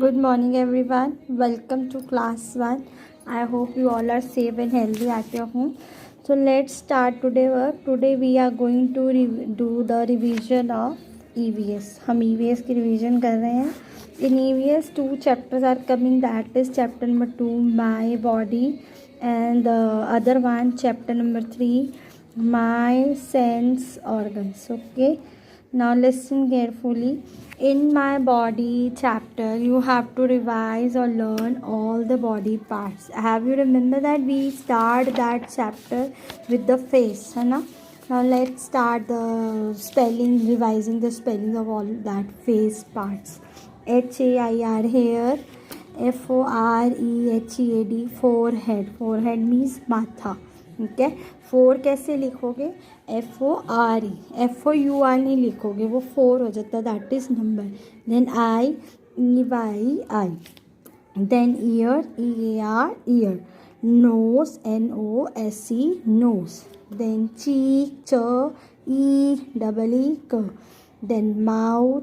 Good morning, everyone. Welcome to class 1. I hope you all are safe and healthy at your home. So, let's start today work. Today, we are going to do the revision of EVS. हम EVS की revision कर रहे हैं. In EVS, 2 chapters are coming. That is chapter number 2, My Body, and the other one, chapter number 3, My Sense Organs. Okay. Now listen carefully. In My Body chapter, you have to revise or learn all the body parts. Have you remember that we start that chapter with the face, है ना? Now let's start the spelling, revising the spelling of all that face parts. HAIR hair, FOREHEAD forehead. Forehead means matha. ठीक है. 4 कैसे लिखोगे? FORE नहीं लिखोगे, वो 4 हो जाता है. That is number. Then EYI. Then ear EAR ear. Nose NOSE nose. Then cheek CHEEK. Then mouth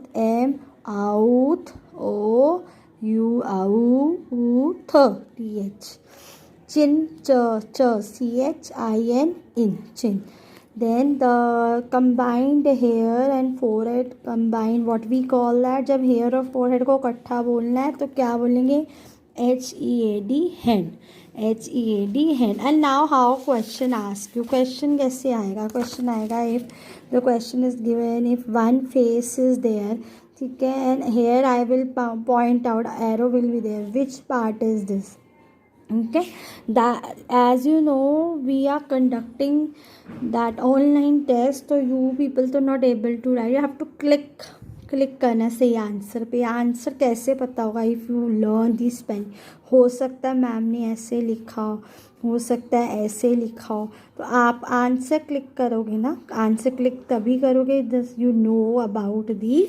MOUTH TH. Chin CHIN in chin. Then the combined hair and forehead combined, what we call that, जब hair और forehead को इकट्ठा बोलना है तो क्या बोलेंगे? HEAD hand. And now how question ask you, question कैसे आएगा? Question आएगा if the question is given, if one face is there, ठीक है, and here I will point out, arrow will be there, which part is this? Okay, that as you know we are conducting that online test, so you people तो not able to write, you have to click करना सही answer पे. Answer कैसे पता होगा? If you learn this pen. हो सकता है मैम ने ऐसे लिखा हो सकता है ऐसे लिखा हो, तो आप आंसर क्लिक करोगे ना. आंसर क्लिक तभी करोगे this you know about the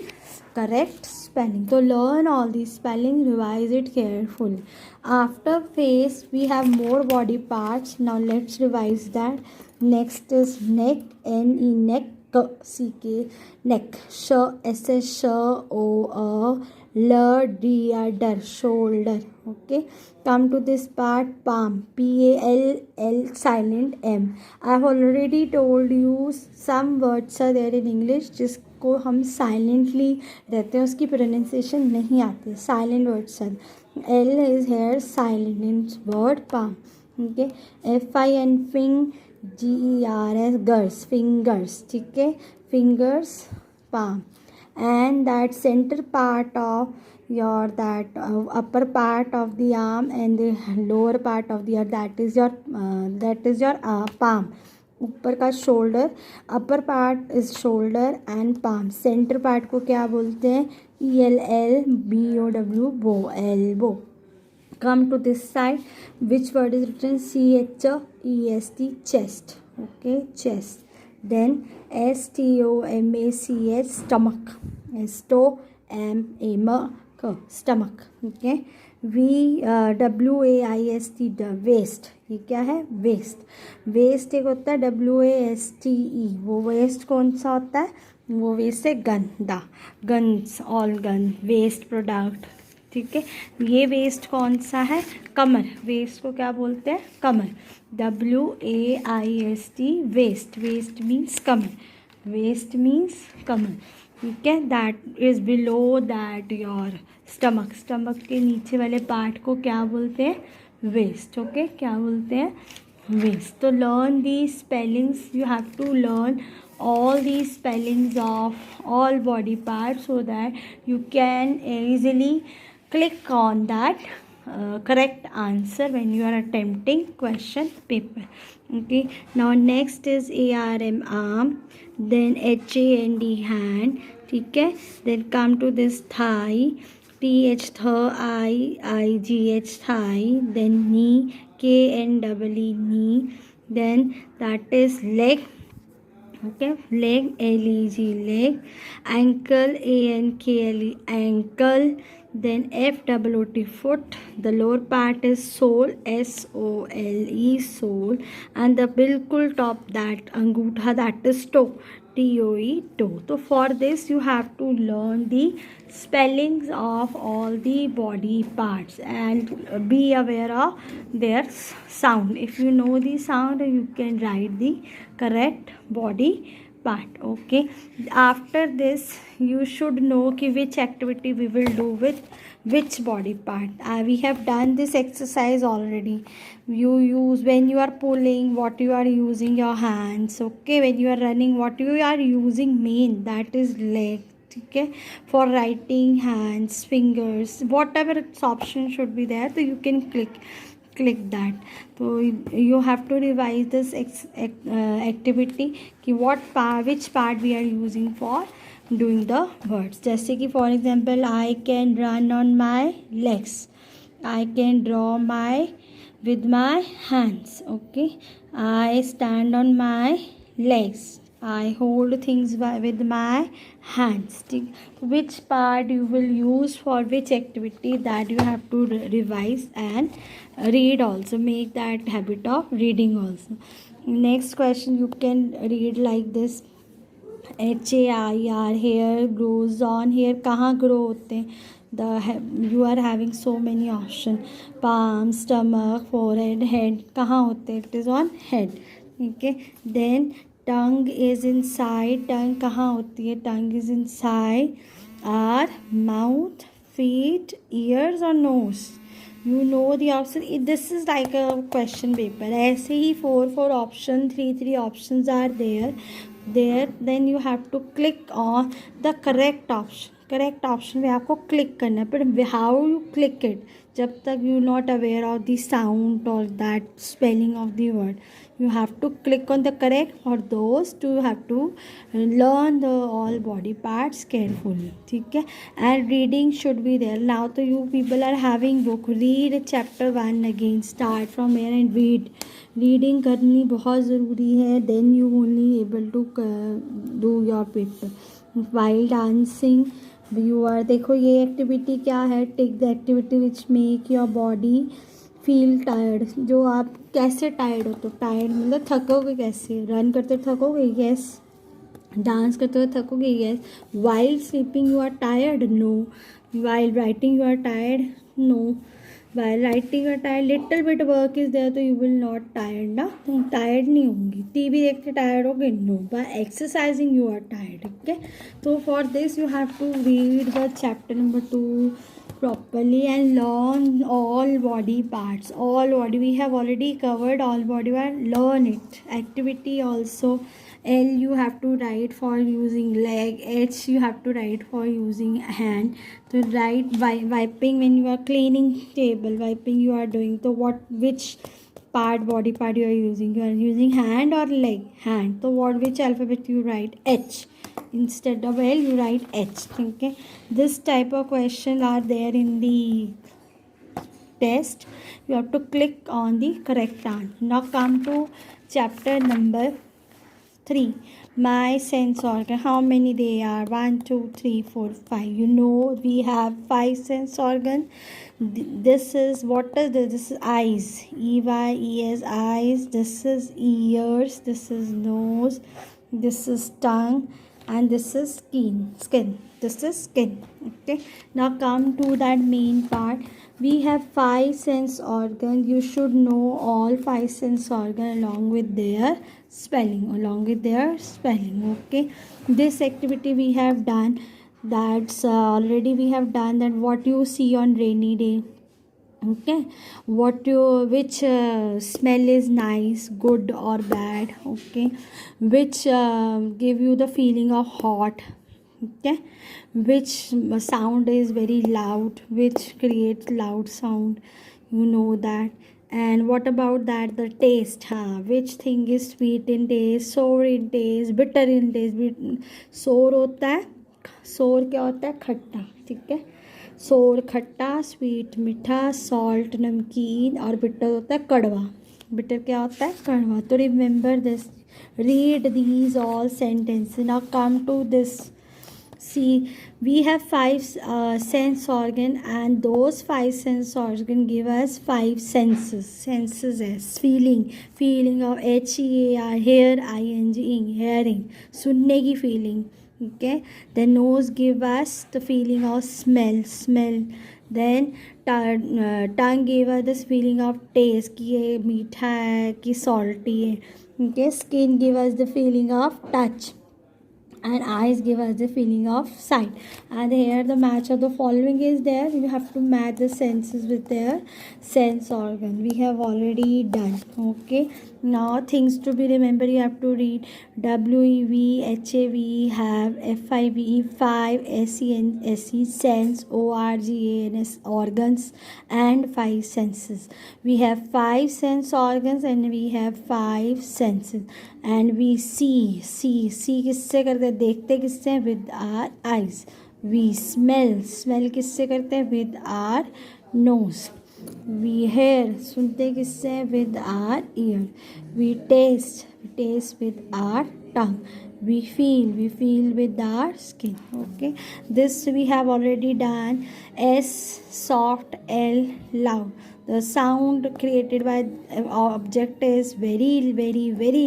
correct spelling. So learn all these spelling, revise it carefully. After face we have more body parts. Now let's revise that. Next is neck, NE neck, CK neck. SS der shoulder. Okay, come to this part, palm, PALL silent M. I have already told you some words are there in English जिसको हम silently रहते हैं, उसकी pronunciation नहीं आती. Silent words are. L is here silent in word palm. Okay, FIN fing, GERS girls, fingers. ठीक है, fingers palm. And that center part of your upper part of the arm and the lower part of the arm, that is your palm. ऊपर का shoulder, upper part is shoulder and palm. Centre part को क्या बोलते हैं? ELLBOW बो, elbow. Come to this side, which word is written? CHEST chest. Okay, chest. Then STOMACH stomach. STOMAC stomach. Okay. WAIST waist. ये क्या है? Waste. Waste एक होता है WASTE. वो वेस्ट कौन सा होता है? वो वेस्ट है गंदा, guns, all gun, waste product. ठीक है, ये वेस्ट कौन सा है? कमर. वेस्ट को क्या बोलते हैं? कमर. WAIST waist. वेस्ट मीन्स कमर. वेस्ट मीन्स कमर. ठीक है, that is below that your stomach. Stomach के नीचे वाले पार्ट को क्या बोलते हैं? वेस्ट. ओके, क्या बोलते हैं? वेस्ट. तो learn the spellings. You have to learn all these spellings of all body parts so that you can easily click on that correct answer when you are attempting question paper. Okay, now next is ARM arm, then HAND hand. ठीक है, then come to this thigh, TH IIGH thigh. Then knee, KNEE knee. Then that is leg. Okay, leg, LEG leg. Ankle, ANKLE ankle. Then FOOT foot. The lower part is sole, SOLE sole. And the bilkul top, that angutha, that is toe. TOE toe. So for this you have to learn the spellings of all the body parts and be aware of their sound. If you know the sound, you can write the correct body part. Okay, after this you should know ki which activity we will do with which body part. We have done this exercise already. You use, when you are pulling, what you are using your hands. Okay, when you are running, what you are using main, that is leg. Okay, for writing, hands, fingers, whatever option should be there, so you can click that. So you have to revise this activity कि which part we are using for doing the words. जैसे कि for example, I can run on my legs, I can draw with my hands. Okay, I stand on my legs, I hold things with my hands. Which part you will use for which activity, that you have to revise and read also. Make that habit of reading also. Next question you can read like this. HAIR, hair grows on. hair कहाँ grow होते हैं? You are having so many options. Palm, stomach, forehead, head. कहाँ होते हैं? It is on head. Okay. Then tongue is inside. tongue कहाँ होती है? tongue is inside our mouth, feet, ears or nose. You know the option. This is like a question paper. ऐसे ही four options, three options are there. Then you have to click on the correct option में आपको click करना है. पर how you click it, जब तक you not aware of the sound or that spelling of the word, you have to click on the correct. For those to have to learn the all body parts carefully. ठीक है. And reading should be there. Now तो you people are having book, read chapter 1 again, start from here and read. Reading करनी बहुत ज़रूरी है. Then you only able to do your paper. While dancing you are, देखो ये activity क्या है? Take the activity which make your body feel tired. जो आप कैसे टायर्ड हो? तो टायर्ड मतलब थकोगे कैसे? रन करते थकोगे? यस. डांस करते हुए थकोगे? Yes. While sleeping you are tired? No. While writing you are tired? No. While writing a tired, little bit work is there, तो you will not tired ना. तुम tired नहीं होंगी. TV देखते tired होगे? No. By exercising you are tired. Okay. So for this you have to read the chapter number 2 properly and learn all body parts. All body we have already covered. All body part, learn it. Activity also. L you have to write for using leg. H you have to write for using hand. So write wiping when you are cleaning table. Wiping you are doing. So which body part you are using? You are using hand or leg? Hand. So which alphabet you write? H. Instead of L you write H. Okay. This type of question are there in the test. You have to click on the correct answer. Now come to chapter number 3. My sense organ. How many they are? 1, 2, 3, 4, 5. You know we have 5 sense organ. This is, what is this? This is eyes. EYES, eyes. This is ears. This is nose. This is tongue. And this is skin. This is skin. Okay. Now come to that main part. We have 5 sense organs. You should know all 5 sense organs along with their spelling. Okay. This activity we have done. That's already we have done that. What you see on rainy day. Okay. Which smell is nice, good or bad. Okay. Which give you the feeling of hot. Okay. Which sound is very loud, which creates loud sound, you know that. And what about that? The taste. Which thing is sweet in taste, sour in taste, bitter in taste. सोर होता है, सोर क्या होता है? खट्टा. ठीक है. सोर खट्टा, स्वीट मीठा, सॉल्ट नमकीन और बिटर होता है कड़वा. बिटर क्या होता है? कड़वा. तो remember this. Read these all sentences. Now come to this See, we have five sense organ, and those five sense organ give us five senses. Senses as feeling of HEAR, hear, ING, hearing, सुनने की feeling. Okay, the nose give us the feeling of smell. Then tongue give us this feeling of taste, कि ये मीठा है कि salty है. Okay, skin give us the feeling of touch, and eyes give us the feeling of sight. And here the match of the following is there. You have to match the senses with their sense organ. We have already done. Okay, now things to be remembered, you have to read WEV, HAV, have, FIVE, 5, SENSE, sense, ORGANS, organs, and 5 senses. We have 5 sense organs and we have 5 senses. And we see किससे करते हैं, देखते किससे हैं, with our eyes. We smell किससे करते हैं, with our nose. We hear, सुनते किससे हैं, with our ear. We taste with our tongue. We feel with our skin. Okay, this we have already done. S, soft. L, loud. The sound created by object is very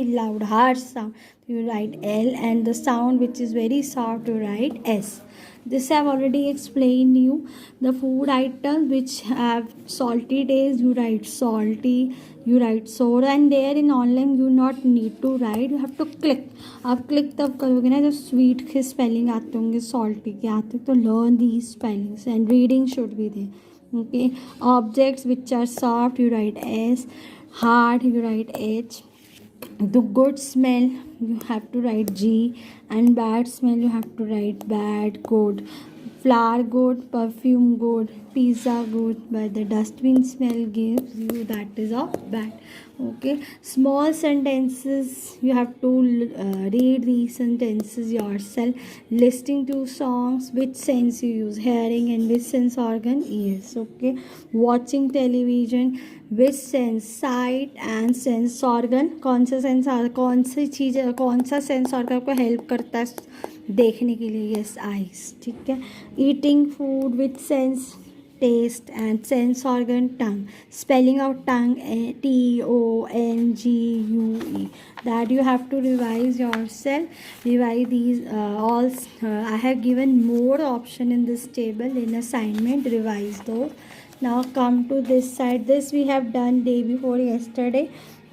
loud, harsh sound. You write L, and the sound which is very soft, you write S. This I have already explained you. The food items which have salty taste, you write salty, you write sour. And there in online you not need to write, you have to click. आप click तब करोगे ना जब sweet के spelling आते होंगे, salty के आते, तो learn these spellings and reading should be there. Okay, objects which are soft, you write S. Hard, you write H. The good smell, you have to write G. And bad smell, you have to write bad. Good, flower good, perfume good, pizza good, but the dustbin smell gives you, that is of bad. Okay, small sentences, you have to read these sentences yourself. Listening to songs, which sense you use, hearing, and which sense organ, ears. Okay, watching television, which sense, sight and sense organ, कौन सा sense, कौन सी चीज़, कौन सा sense organ आपको help करता है देखने के लिए, यस आइज. ठीक है, eating food with sense, taste, and sense organ, tongue. Spelling of tongue, TONGUE. That you have to revise yourself. Revise these all. I have given more option in this table in assignment. Revise those. Now come to this side. This we have done day before yesterday.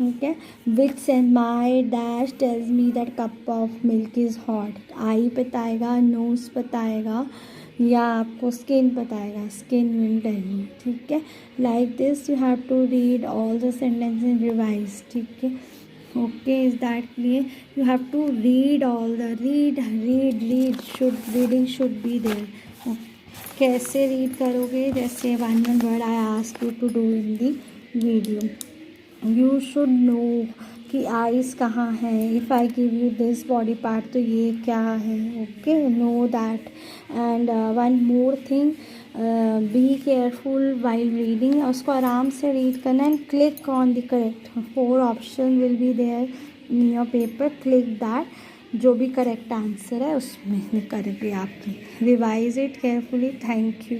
Okay, which sense, my dash tells me that cup of milk is hot. Eye बताएगा, nose बताएगा, या आपको skin बताएगा, skin will tell you. ठीक है, like this you have to read all the sentence and revise. ठीक है, okay, is that clear? You have to read all the read reading should be there. कैसे read करोगे, जैसे one word I ask you to do in the video. You should know कि eyes कहाँ है. If I give you this body part, तो ये क्या है. Okay, know that. And one more thing, be careful while reading. उसको आराम से रीड करना and click on the correct. 4 option will be there in your paper. Click that, जो भी करेक्ट आंसर है उसमें करेक्ट आपकी. Revise it carefully. Thank you.